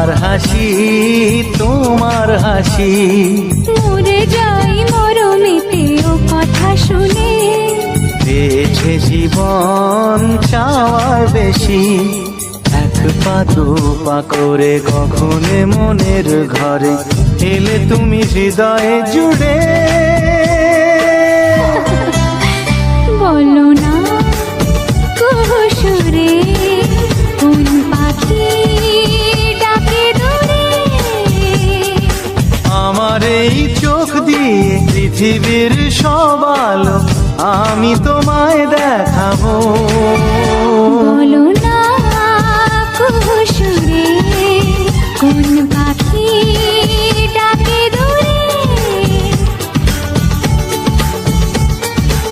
আমার হাসি তোমার হাসি। মরে যাই মরমেতে ও কথা শুনে, পেয়েছে জীবন চাওয়ার বেশি। এক পা দু পা করে কখনে মনের ঘরে এলে তুমি হৃদয়ে জুড়ে। বলো না কুহুসুরে কোন পাখি ডাকে দূরে। আমার এই চোখ দিয়ে পৃথিবীর সব আলো আমি তোমায় দেখাবো।